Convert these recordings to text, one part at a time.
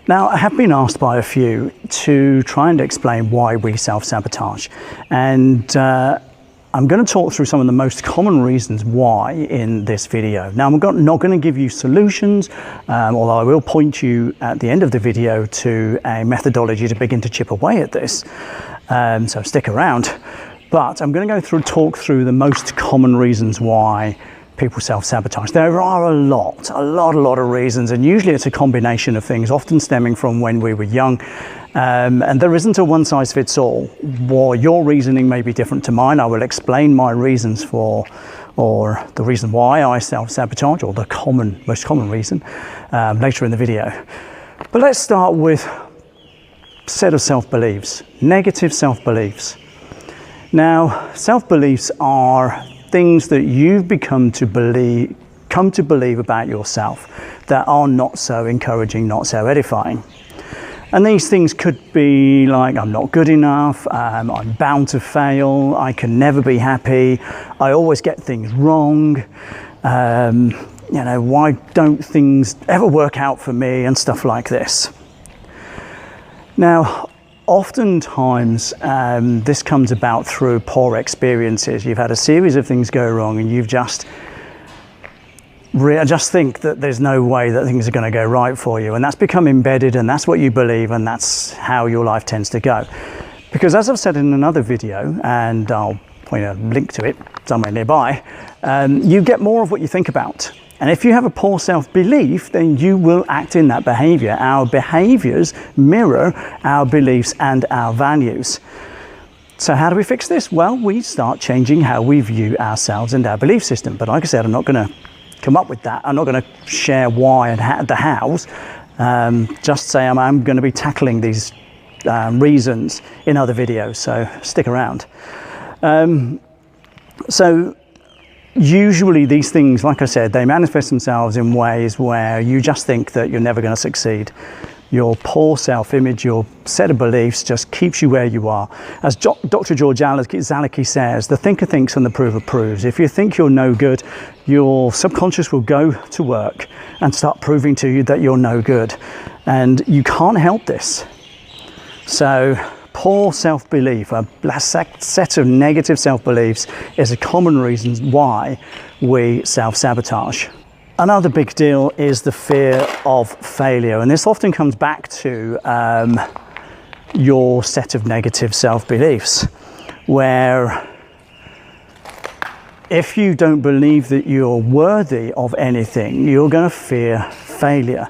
Now, I have been asked by a few to try and explain why we self-sabotage, and I'm going to talk through some of the most common reasons why in this video. Now, I'm not going to give you solutions, although I will point you at the end of the video to a methodology to begin to chip away at this, so stick around. But I'm going to talk through the most common reasons why people self-sabotage. There are a lot of reasons, and usually it's a combination of things, often stemming from when we were young. And there isn't a one-size-fits-all. Or your reasoning may be different to mine. I will explain my reasons for, or the reason why I self-sabotage, or the most common reason, later in the video. But let's start with a set of self-beliefs, negative self-beliefs. Now, self-beliefs are things that you've come to believe about yourself that are not so encouraging, not so edifying. And these things could be like, I'm not good enough, I'm bound to fail, I can never be happy, I always get things wrong, you know, why don't things ever work out for me, and stuff like this. Now, oftentimes, this comes about through poor experiences. You've had a series of things go wrong, and you've just think that there's no way that things are going to go right for you, and that's become embedded, and that's what you believe, and that's how your life tends to go. Because as I've said in another video, and I'll point a link to it somewhere nearby, you get more of what you think about. And if you have a poor self-belief, then you will act in that behavior. Our behaviors mirror our beliefs and our values. So how do we fix this? Well, we start changing how we view ourselves and our belief system. But like I said, I'm not going to come up with that. I'm not going to share why and the hows. Just say I'm going to be tackling these reasons in other videos. So stick around. Usually these things, like I said, they manifest themselves in ways where you just think that you're never going to succeed. Your poor self-image, your set of beliefs just keeps you where you are. As Dr. George Zalicki says, the thinker thinks and the prover proves. If you think you're no good, your subconscious will go to work and start proving to you that you're no good. And you can't help this. So, poor self-belief, a set of negative self-beliefs, is a common reason why we self-sabotage. Another big deal is the fear of failure, and this often comes back to your set of negative self-beliefs, where if you don't believe that you're worthy of anything, you're going to fear failure.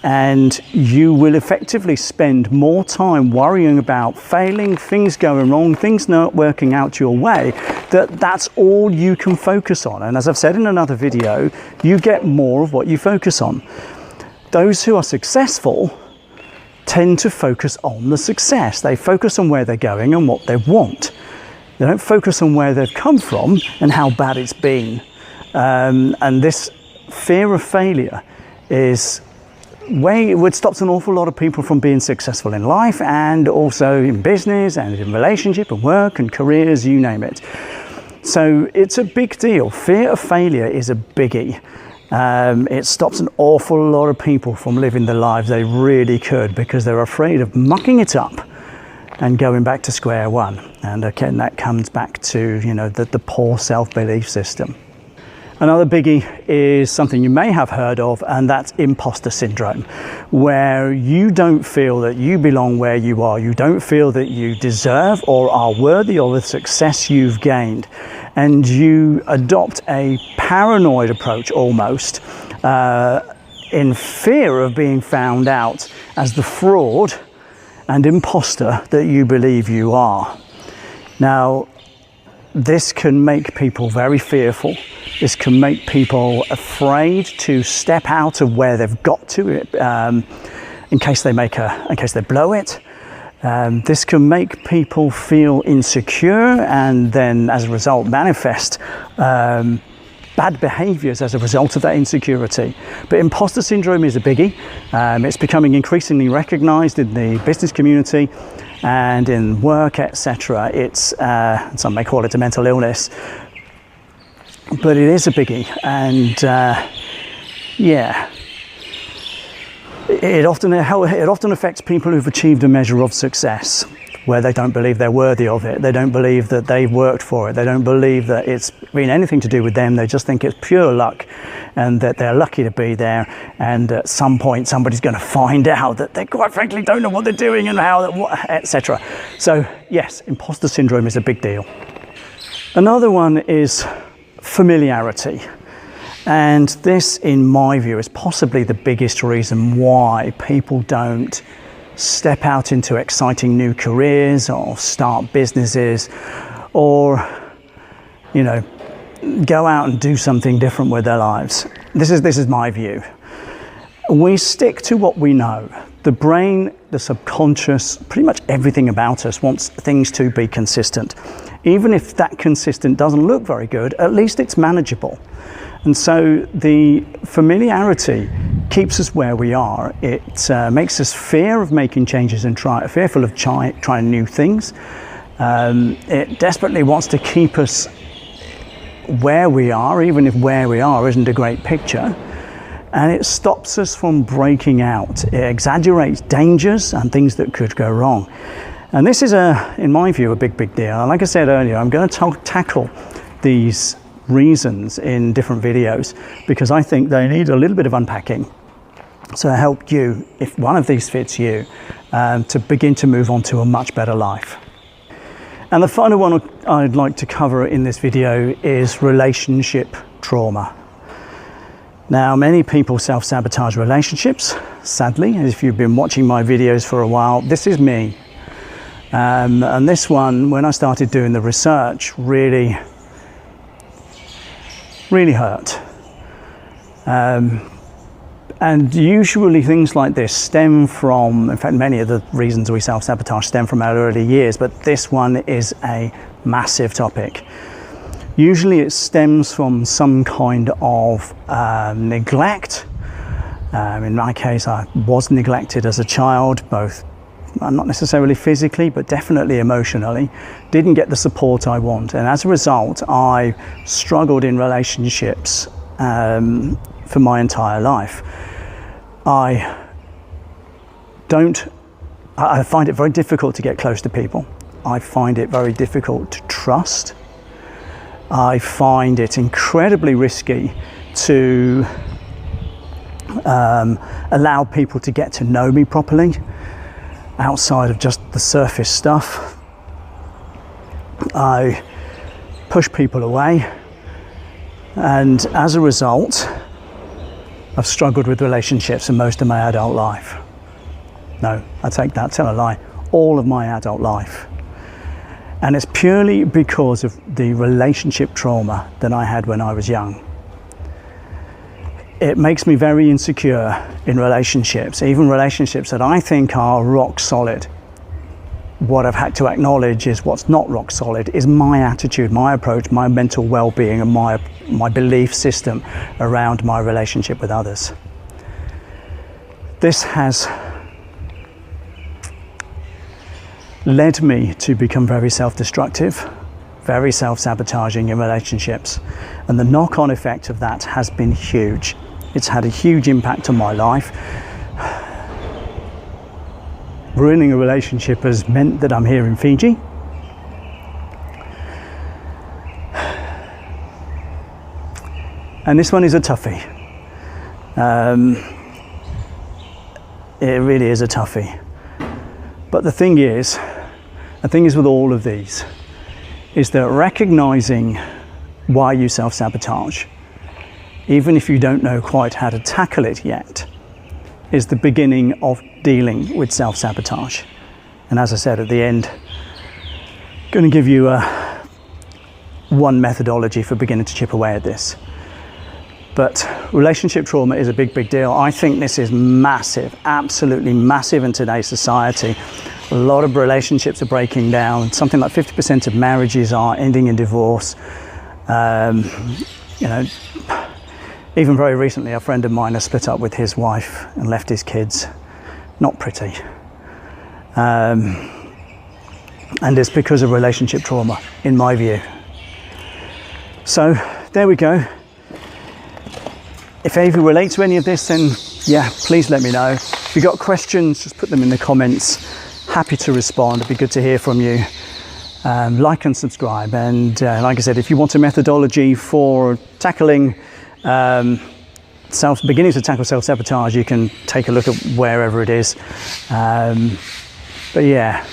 And you will effectively spend more time worrying about failing, things going wrong, things not working out your way, that's all you can focus on. And as I've said in another video, you get more of what you focus on. Those who are successful tend to focus on the success. They focus on where they're going and what they want. They don't focus on where they've come from and how bad it's been. And this fear of failure is it stops an awful lot of people from being successful in life, and also in business and in relationship and work and careers, you name it. So it's a big deal. Fear of failure is a biggie. It stops an awful lot of people from living the lives they really could, because they're afraid of mucking it up and going back to square one. And again, that comes back to, you know, the poor self-belief system. Another biggie is something you may have heard of, and that's imposter syndrome, where you don't feel that you belong where you are. You don't feel that you deserve or are worthy of the success you've gained. And you adopt a paranoid approach almost, in fear of being found out as the fraud and imposter that you believe you are. Now, this can make people very fearful. This can make people afraid to step out of where they've got to, in case they blow it. This can make people feel insecure, and then as a result manifest bad behaviors as a result of that insecurity. But imposter syndrome is a biggie. It's becoming increasingly recognized in the business community and in work, etc. It's some may call it a mental illness, but it is a biggie. And yeah, It often affects people who've achieved a measure of success, where they don't believe they're worthy of it. They don't believe that they've worked for it. They don't believe that it's been anything to do with them. They just think it's pure luck and that they're lucky to be there. And at some point, somebody's going to find out that they quite frankly don't know what they're doing and how, etc. So yes, imposter syndrome is a big deal. Another one is familiarity. And this, in my view, is possibly the biggest reason why people don't step out into exciting new careers or start businesses or, you know, go out and do something different with their lives. This is my view. We stick to what we know. The brain, the subconscious, pretty much everything about us wants things to be consistent. Even if that consistent doesn't look very good, at least it's manageable. And so the familiarity keeps us where we are. It makes us fear of making changes and fearful of trying new things. It desperately wants to keep us where we are, even if where we are isn't a great picture. And it stops us from breaking out. It exaggerates dangers and things that could go wrong. And this is, in my view, a big deal. And like I said earlier, I'm going to tackle these reasons in different videos because I think they need a little bit of unpacking. So I help you, if one of these fits you, to begin to move on to a much better life. And the final one I'd like to cover in this video is relationship trauma. Now, many people self-sabotage relationships, sadly. If you've been watching my videos for a while, this is me. And this one, when I started doing the research, really hurt. And usually things like this stem from, in fact, many of the reasons we self-sabotage stem from our early years, but this one is a massive topic. Usually it stems from some kind of neglect. In my case, I was neglected as a child, both not necessarily physically, but definitely emotionally. Didn't get the support I want. And as a result, I struggled in relationships for my entire life. I find it very difficult to get close to people. I find it very difficult to trust. I find it incredibly risky to allow people to get to know me properly outside of just the surface stuff. I push people away, and as a result, I've struggled with relationships in most of my adult life. No, I take that, tell a lie. All of my adult life. And it's purely because of the relationship trauma that I had when I was young. It makes me very insecure in relationships, even relationships that I think are rock solid. What I've had to acknowledge is what's not rock solid is my attitude, my approach, my mental well-being, and my belief system around my relationship with others. This has led me to become very self-destructive, very self-sabotaging in relationships. And the knock-on effect of that has been huge. It's had a huge impact on my life. Ruining a relationship has meant that I'm here in Fiji. And this one is a toughie. It really is a toughie. But the thing is with all of these, is that recognizing why you self-sabotage, even if you don't know quite how to tackle it yet, is the beginning of dealing with self-sabotage. And as I said at the end, I'm going to give you one methodology for beginning to chip away at this. But relationship trauma is a big deal. I think this is massive, absolutely massive in today's society. A lot of relationships are breaking down. Something like 50% of marriages are ending in divorce. You know, even very recently, a friend of mine has split up with his wife and left his kids. Not pretty. And it's because of relationship trauma, in my view. So there we go. If you relate to any of this, then yeah, please let me know. you've got questions, just put them in the comments. Happy to respond. It'd be good to hear from you. Like and subscribe. And like I said, if you want a methodology for tackling beginning to tackle self-sabotage, you can take a look at wherever it is. But yeah.